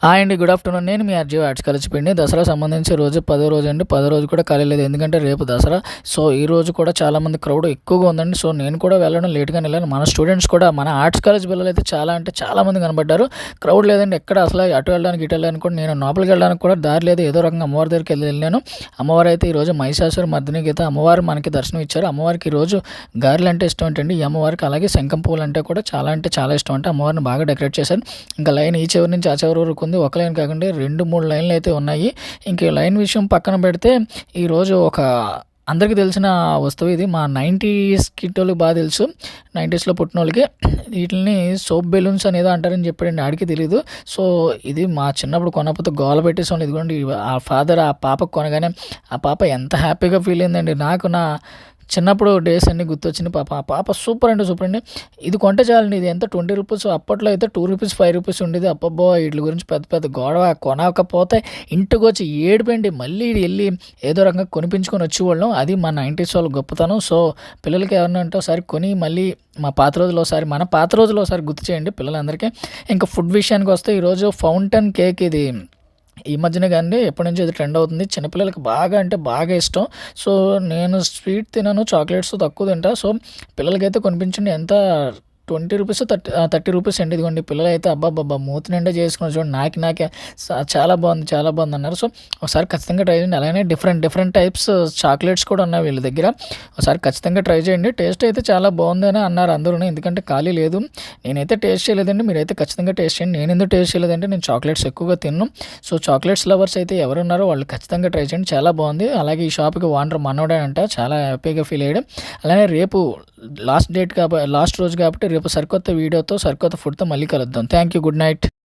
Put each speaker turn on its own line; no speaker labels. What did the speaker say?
Hi అండి. Good afternoon. నేను మీ RJ arts కలిసిపోయింది. దసరా సంబంధించి రోజు 10 రోజు అండి. 10 రోజు కూడా ఖాళీ లేదు. ఎందుకంటే రేపు దసరా. సో, ఈ రోజు కూడా చాలామంది క్రౌడ్ ఎక్కువగా ఉందండి. సో, నేను కూడా వెళ్ళడం లేట్‌గానే వెళ్ళాను. మన స్టూడెంట్స్ కూడా మన ఆర్ట్స్ కాలేజ్ పిల్లలైతే చాలా అంటే చాలా మంది కనపడ్డారు. క్రౌడ్ లేదండి ఎక్కడ అసలు. అటు వెళ్ళడానికి ఇటు వెళ్ళడానికి కూడా నేను లోపలికి వెళ్ళడానికి కూడా దారి లేదు. ఏదో రకంగా అమ్మవారి దగ్గరికి వెళ్ళాను. అమ్మవారు అయితే ఈరోజు మహిషాసుర మర్దిని గీత అమ్మవారు మనకి దర్శనం ఇచ్చారు. అమ్మవారికి ఈరోజు గారెలు అంటే ఇష్టం ఏంటండి ఈ అమ్మవారికి. అలాగే శంఖం పువ్వులు అంటే కూడా అంటే చాలా ఇష్టం. అంటే అమ్మవారిని బాగా డెకరేట్ చేశారు. ఇంకా లైన్ ఈ చివరి నుంచి ఆ చివరి వరకు ఉంది. ఒక లైన్ కాకుండా 2, 3 లైన్లు అయితే ఉన్నాయి. ఇంక లైన్ విషయం పక్కన పెడితే ఈరోజు అందరికీ తెలిసిన వస్తువు ఇది. మా 90s కిట్టోళ్ళకి బాగా తెలుసు. 90స్‌లో పుట్టినోళ్ళకి వీటిని సోప్ బెలూన్స్ అనేదో అంటారని చెప్పాడండి. ఆడికి తెలీదు. సో, ఇది మా చిన్నప్పుడు కొనకపోతే గోల పెట్టేసాం. ఇదిగోండి ఆ ఫాదర్ ఆ పాపకు కొనగానే ఆ పాప ఎంత హ్యాపీగా ఫీల్ అయిందండి. నాకు నా చిన్నప్పుడు డేస్ అన్నీ గుర్తొచ్చినాయి. ఆ పాప సూపర్ అంటే సూపర్ అండి. ఇది కొంటే చాలండి. ఇది ఎంత ₹20 అప్పట్లో అయితే ₹2, ₹5 ఉండేది. అబ్బబ్బో! ఈట్లి గురించి పెద్ద పెద్ద గొడవ. కొనకపోతే ఇంటికొచ్చి ఏడుపండి. మళ్ళీ ఎళ్ళి ఏదో రకంగా కొనిపించుకొని వచ్చేవాళ్ళం. అది మా 90s వాళ్ళ గొప్పతనం. సో, పిల్లలకి ఏమన్నా ఉంటే ఒకసారి కొని మళ్ళీ మన పాత రోజులు ఒకసారి గుర్తు చేయండి పిల్లలందరికీ. ఇంకా ఫుడ్ విషయానికి వస్తే ఈరోజు ఫౌంటైన్ కేక్ ఇది ఈ మధ్యనే కాదండి ఎప్పటినుంచో ఇది ట్రెండ్ అవుతుంది. చిన్నపిల్లలకి బాగా అంటే బాగా ఇష్టం. సో, నేను స్వీట్ తినను. చాక్లెట్స్ తక్కువ తింటా. సో, పిల్లలకైతే కొనిపించండి. ఎంత ₹20 ₹30 అండి. ఇదిగోండి పిల్లలైతే అబ్బబ్బబ్బా! మూతి నిండా చేసుకున్నారు చూడండి. నాకే చాలా బాగుంది, చాలా బాగుందన్నారు. సో, ఒకసారి ఖచ్చితంగా ట్రై చేయండి. అలానే డిఫరెంట్ టైప్స్ చాక్లెట్స్ కూడా ఉన్నాయి వీళ్ళ దగ్గర. ఒకసారి ఖచ్చితంగా ట్రై చేయండి. టేస్ట్ అయితే చాలా బాగుందని అన్నారు అందరూను. ఎందుకంటే ఖాళీ లేదు. నేనైతే టేస్ట్ చేయలేదండి. మీరైతే ఖచ్చితంగా టేస్ట్ చేయండి. నేను ఎందుకు టేస్ట్ చేయలేదంటే నేను చాక్లెట్స్ ఎక్కువగా తినను. సో, చాక్లెట్స్ లవర్స్ అయితే ఎవరున్నారో వాళ్ళు ఖచ్చితంగా ట్రై చేయండి. చాలా బాగుంది. అలాగే ఈ షాప్‌కి ఓనర్ మనోడే అంట. చాలా హ్యాపీగా ఫీల్ అయ్యాడు. అలానే రేపు లాస్ట్ రోజు కాబట్టి రేపు సరికొత్త వీడియోతో సరికొత్త ఫుడ్‌తో మళ్ళీ కలుద్దాం. Thank you. Good night.